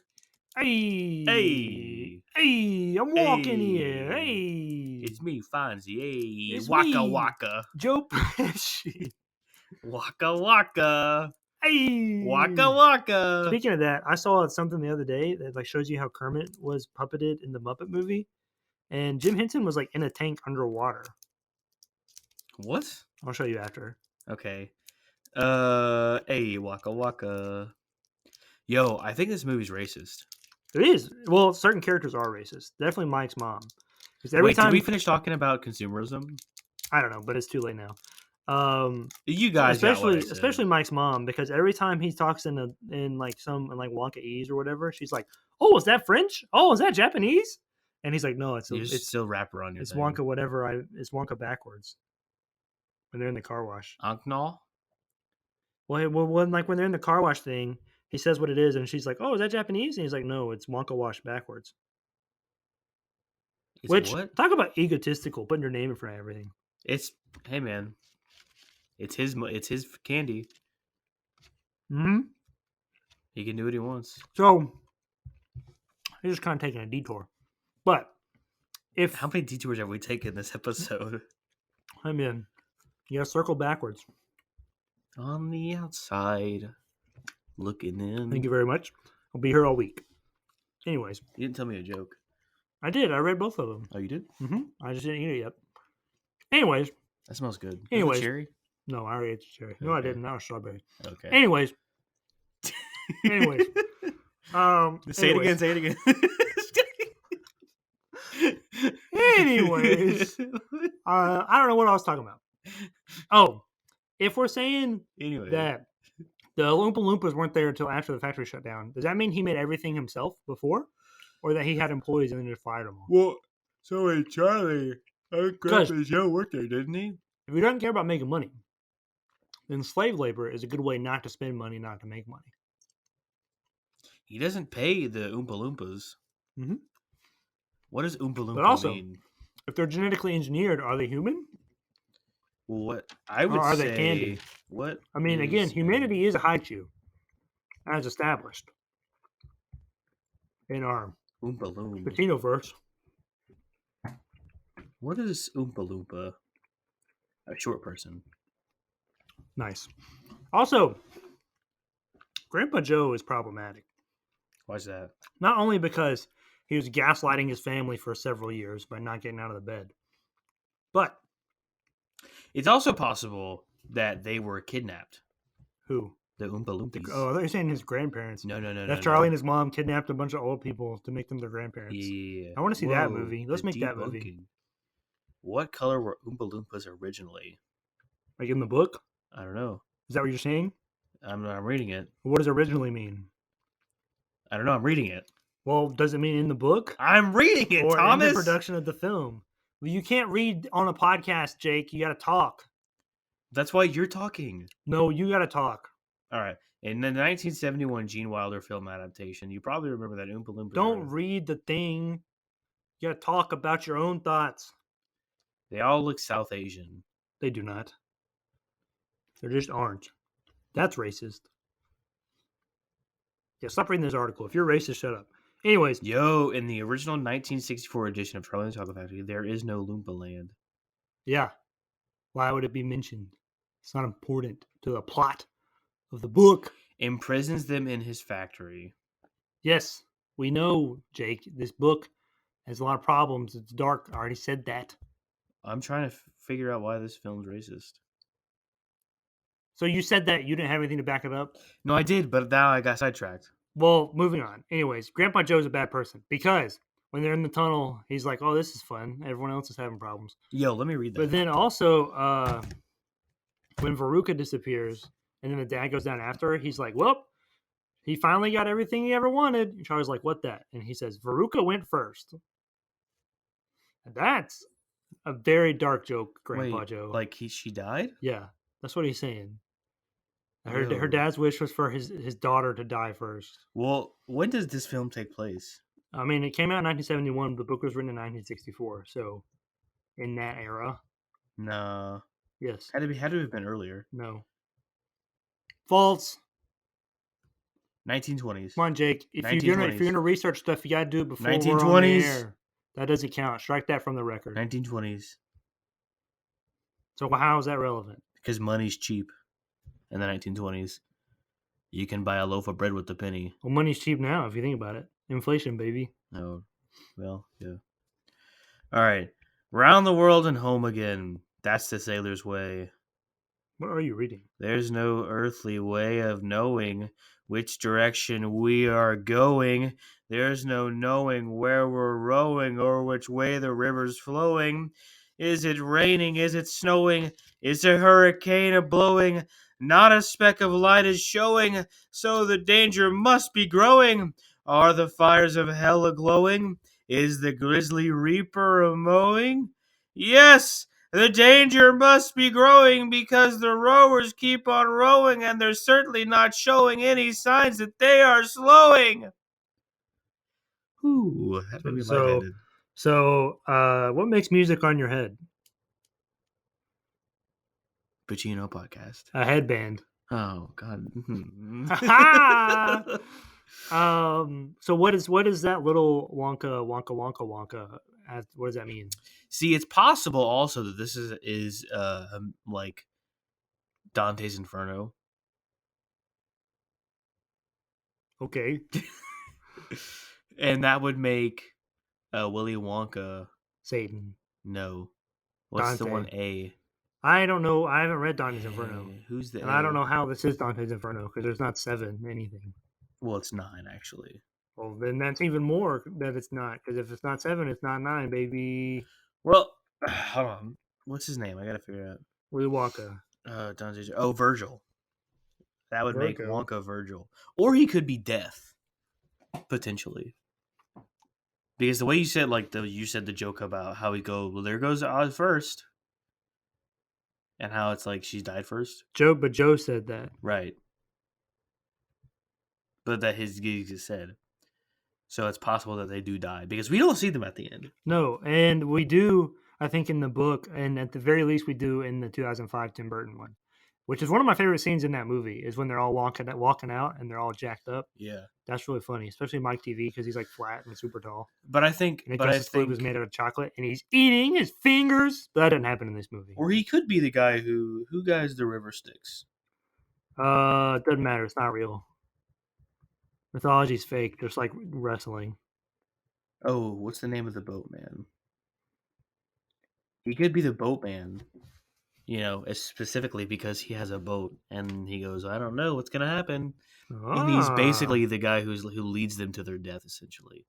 Hey. Hey. Hey. I'm walking here. Hey. It's me, Fonzie. Hey. It's Waka me, waka. Joe Pesci. Waka waka. Hey. Waka waka. Speaking of that, I saw something the other day that like shows you how Kermit was puppeted in the Muppet movie. And Jim Henson was like in a tank underwater. What? I'll show you after. Okay. Hey, waka waka. Yo, I think this movie's racist. It is. Well, certain characters are racist. Definitely Mike's mom. Wait, did we finish talking about consumerism? I don't know, but it's too late now. You guys, especially Mike's mom, because every time he talks in like Wonka-ese or whatever, she's like, "Oh, is that French? Oh, is that Japanese?" And he's like, "No, it's still wrapper on your. It's thing. Wonka, whatever. It's Wonka backwards." When they're in the car wash. Anknall? Well, when they're in the car wash thing, he says what it is, and she's like, "Oh, is that Japanese?" And he's like, "No, it's Wonka wash backwards." Which what? Talk about egotistical, putting your name in front of everything. Hey man, it's his candy. Hmm. He can do what he wants. So he's just kind of taking a detour, but how many detours have we taken this episode? I mean, you gotta circle backwards. On the outside, looking in. Thank you very much. I'll be here all week. Anyways. You didn't tell me a joke. I did. I read both of them. Oh, you did? Mm-hmm. I just didn't eat it yet. Anyways. That smells good. Anyways. Cherry? No, I already ate the cherry. No, I didn't. That was strawberry. Okay. Anyways. Say it again. Anyways. I don't know what I was talking about. Oh. If we're saying that the Oompa Loompas weren't there until after the factory shut down, does that mean he made everything himself before? Or that he had employees and then just fired them all? Well, so Charlie, Joe worked there, didn't he? If he doesn't care about making money, then slave labor is a good way not to spend money, not to make money. He doesn't pay the Oompa Loompas. Mm-hmm. What does Oompa Loompa but also, mean? If they're genetically engineered, are they human? Well, what I would are say, they candy? What I mean, again, humanity is a haiku, as established in our Oompa Loompa Pacino verse. What is Oompa Loompa? A short person. Nice. Also, Grandpa Joe is problematic. Why's that? Not only because he was gaslighting his family for several years by not getting out of the bed, but it's also possible that they were kidnapped. Who? The Oompa Loompies. Oh, I thought you were saying his grandparents. No. That's Charlie and his mom kidnapped a bunch of old people to make them their grandparents. Yeah. I want to see that movie. Let's make that movie. Debunking. What color were Oompa Loompas originally? Like in the book? I don't know. Is that what you're saying? I'm reading it. What does originally mean? I don't know. I'm reading it. Well, does it mean in the book? I'm reading it, or Thomas. In the production of the film? Well, you can't read on a podcast, Jake. You got to talk. That's why you're talking. No, you got to talk. All right. In the 1971 Gene Wilder film adaptation, you probably remember that Oompa Loompas. Don't read the thing. You got to talk about your own thoughts. They all look South Asian. They do not. They just aren't. That's racist. Yeah, stop reading this article. If you're racist, shut up. Anyways. Yo, in the original 1964 edition of Charlie and the Chocolate Factory, there is no Loompa Land. Yeah. Why would it be mentioned? It's not important to the plot of the book. Imprisons them in his factory. Yes, we know, Jake. This book has a lot of problems. It's dark. I already said that. I'm trying to figure out why this film's racist. So you said that you didn't have anything to back it up? No, I did, but now I got sidetracked. Well, moving on. Anyways, Grandpa Joe's a bad person because when they're in the tunnel, he's like, oh, this is fun. Everyone else is having problems. Yo, let me read that. But then also, when Veruca disappears and then the dad goes down after her, he's like, well, he finally got everything he ever wanted. And Charlie's like, what that? And he says, Veruca went first. And that's a very dark joke, Grandpa Joe. Like she died? Yeah, that's what he's saying. Her dad's wish was for his daughter to die first. Well, when does this film take place? I mean, it came out in 1971. The book was written in 1964. So, in that era. No. Yes. Had to have been earlier. No. False. 1920s. Come on, Jake. If you're gonna research stuff, you gotta do it before 1920s. We're on the air. That doesn't count. Strike that from the record. 1920s. So how is that relevant? Because money's cheap. In the 1920s, you can buy a loaf of bread with a penny. Well, money's cheap now, if you think about it. Inflation, baby. Oh, well, yeah. All right. Round the world and home again. That's the sailor's way. What are you reading? There's no earthly way of knowing which direction we are going. There's no knowing where we're rowing or which way the river's flowing. Is it raining? Is it snowing? Is a hurricane a-blowing? Not a speck of light is showing, so the danger must be growing. Are the fires of hell a-glowing? Is the grisly reaper a-mowing? Yes, the danger must be growing because the rowers keep on rowing and they're certainly not showing any signs that they are slowing. Ooh, that made me lightheaded. So, what makes music on your head? Pacino podcast. A headband. Oh God. So what is that little Wonka? What does that mean? See, it's possible also that this is like Dante's Inferno. Okay. And that would make Willy Wonka Satan. No. What's Dante. the one A? I don't know. I haven't read Dante's Inferno. Who's the and I don't know how this is Dante's Inferno because there's not 7 anything. Well, it's 9 actually. Well, then that's even more that it's not because if it's not 7, it's not 9, baby. Well, hold on. What's his name? I gotta figure it out. Willy Wonka. Dante's. Oh, Virgil. That would make Wonka Virgil, or he could be Death, potentially. Because the way you said, you said the joke about how he go, well, there goes Oz first. And how it's like she's died first. But Joe said that. Right. But that his gigs said. So it's possible that they do die. Because we don't see them at the end. No, and we do, I think, in the book, and at the very least we do in the 2005 Tim Burton one. Which is one of my favorite scenes in that movie, is when they're all walking out and they're all jacked up. Yeah. That's really funny, especially Mike TV, because he's like flat and super tall. But I think... And Justice League was made out of chocolate, and he's eating his fingers. But that didn't happen in this movie. Or he could be the guy who guys the river Styx. It doesn't matter. It's not real. Mythology's fake, just like wrestling. Oh, what's the name of the boatman? He could be the boatman. specifically because he has a boat, and he goes, I don't know what's gonna happen, and he's basically the guy who leads them to their death, essentially.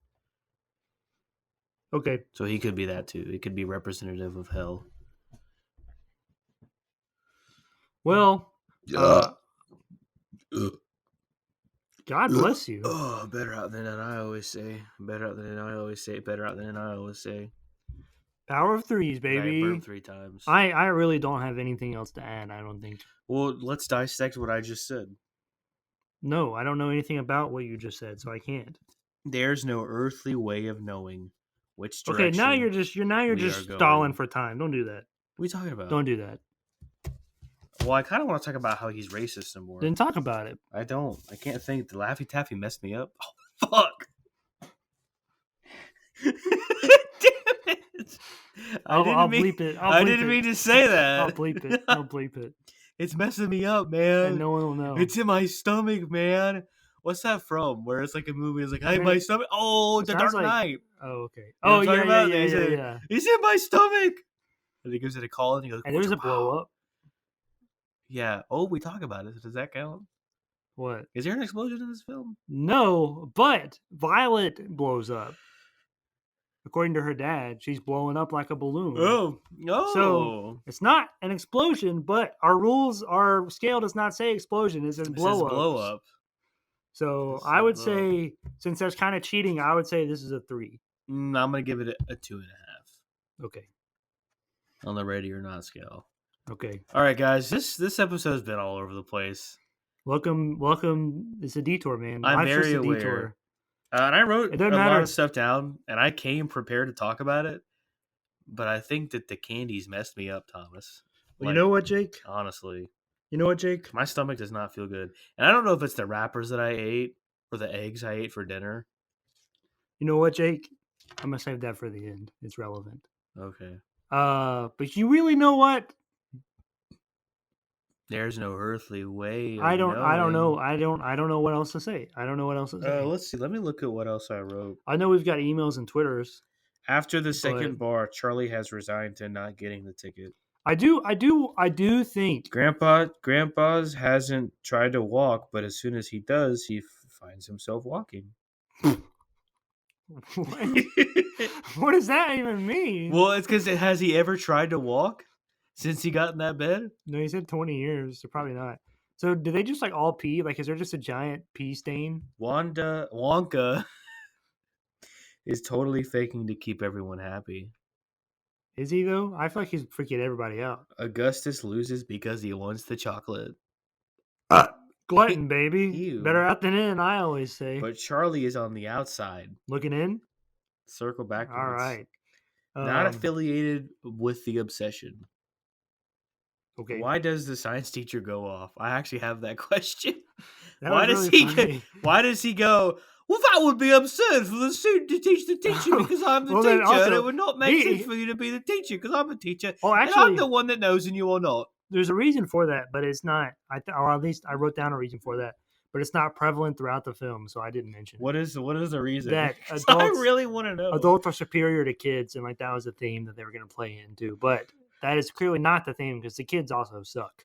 Okay. So he could be that too. He could be representative of hell. Well, God bless you. Better out than I always say. Better out than I always say. Better out than I always say. Power of threes, baby. I burped 3 times. I really don't have anything else to add, I don't think. Well, let's dissect what I just said. No, I don't know anything about what you just said, so I can't. There's no earthly way of knowing which direction. Okay, now you're just stalling for time. Don't do that. What are you talking about? Don't do that. Well, I kind of want to talk about how he's racist some more. Then talk about it. I don't. I can't think. The Laffy Taffy messed me up. Oh, fuck. Damn it. I'll bleep it. I didn't mean to say that. I'll bleep it. I'll bleep it. It's messing me up, man. And no one will know. It's in my stomach, man. What's that from? Where it's like a movie. It's like, hey, my stomach. Oh, The Dark Knight. Oh, okay. You know Yeah. It's in my stomach. And he gives it a call, and he goes, and there's a blow up. Yeah. Oh, we talk about it. Does that count? What? Is there an explosion in this film? No, but Violet blows up. According to her dad, she's blowing up like a balloon. Oh, no. So it's not an explosion, but our scale does not say explosion. It says blow up. So I would say, since that's kind of cheating, I would say this is a 3. I'm going to give it a 2.5. Okay. On the ready or not scale. Okay. All right, guys. This episode's been all over the place. Welcome. It's a detour, man. I'm very aware. Detour. And I wrote a lot of stuff down, and I came prepared to talk about it. But I think that the candies messed me up, Thomas. Well, you know what, Jake? Honestly. You know what, Jake? My stomach does not feel good. And I don't know if it's the wrappers that I ate or the eggs I ate for dinner. You know what, Jake? I'm going to save that for the end. It's relevant. Okay. But you really know what? There's no earthly way. I don't know. I don't know what else to say. Let's see. Let me look at what else I wrote. I know we've got emails and Twitters. After the second bar, Charlie has resigned to not getting the ticket. I do think Grandpa's hasn't tried to walk, but as soon as he does, he finds himself walking. What does that even mean? Well, it's because has he ever tried to walk since he got in that bed? No, he said 20 years, so probably not. So do they just like all pee? Like, is there just a giant pee stain? Wonka is totally faking to keep everyone happy. Is he though? I feel like he's freaking everybody out. Augustus loses because he wants the chocolate. Glutton, baby. Ew. Better out than in, I always say. But Charlie is on the outside. Looking in? Circle backwards. All right. Not affiliated with the obsession. Okay. Why does the science teacher go off? I actually have that question. Why does he go, well, that would be absurd for the student to teach the teacher because I'm the teacher. Also, and it would not make sense for you to be the teacher because I'm a teacher. Oh, actually, and I'm the one that knows and you are not. There's a reason for that, but it's not. Or at least I wrote down a reason for that. But it's not prevalent throughout the film, so I didn't mention it. What is the reason? That adults, I really want to know. Adults are superior to kids, and like that was the theme that they were going to play into. But that is clearly not the theme because the kids also suck.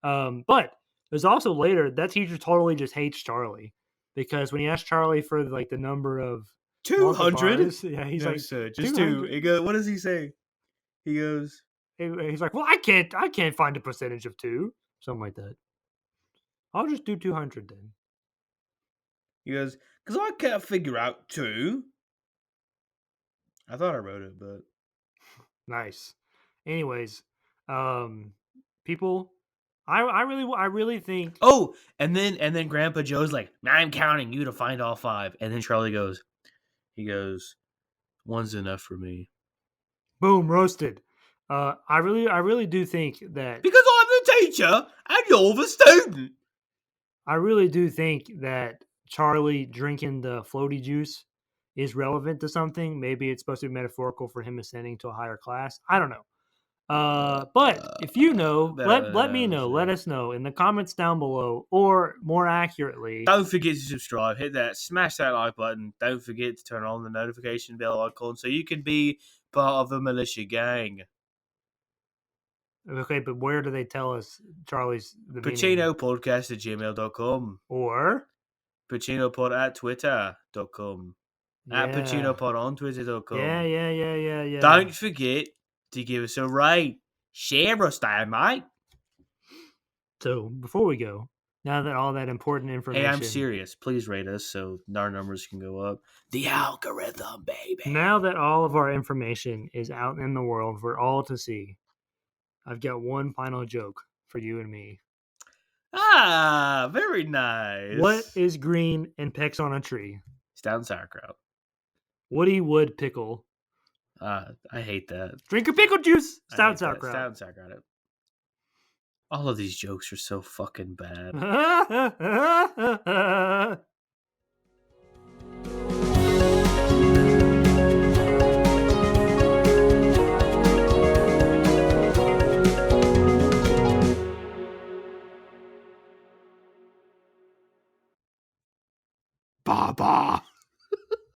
But there's also later that teacher totally just hates Charlie because when he asked Charlie for like the number of 200, yeah, he's like just 2. He goes, what does he say? He goes, he's like, well, I can't find a percentage of 2, something like that. I'll just do 200 then. He goes, because I can't figure out 2. I thought I wrote it, but nice. Anyways, people, I really think. Oh, and then Grandpa Joe's like, I'm counting you to find all 5, and then Charlie goes, 1's enough for me. Boom, roasted. I really do think that because I'm the teacher and you're the student. I really do think that Charlie drinking the floaty juice is relevant to something. Maybe it's supposed to be metaphorical for him ascending to a higher class. I don't know. But if you know, let me know. Let us know in the comments down below, or more accurately, don't forget to subscribe. Hit that, smash that like button. Don't forget to turn on the notification bell icon so you can be part of the militia gang. Okay, but where do they tell us Charlie's the Pacino meaning? podcast at gmail.com. Or PacinoPod at twitter.com. At PacinoPod on twitter.com. Yeah. Don't forget to give us a rate. Share us there, mate. So before we go, now that all that important information, Hey, I'm serious. Please rate us so our numbers can go up. The algorithm, baby. Now that all of our information is out in the world for all to see, I've got one final joke for you and me. Ah, very nice. What is green and pecks on a tree? Stout and sauerkraut. Woody would pickle. I hate that. Drink your pickle juice. Stout sauerkraut. Stout and sauerkraut. All of these jokes are so fucking bad. Baba.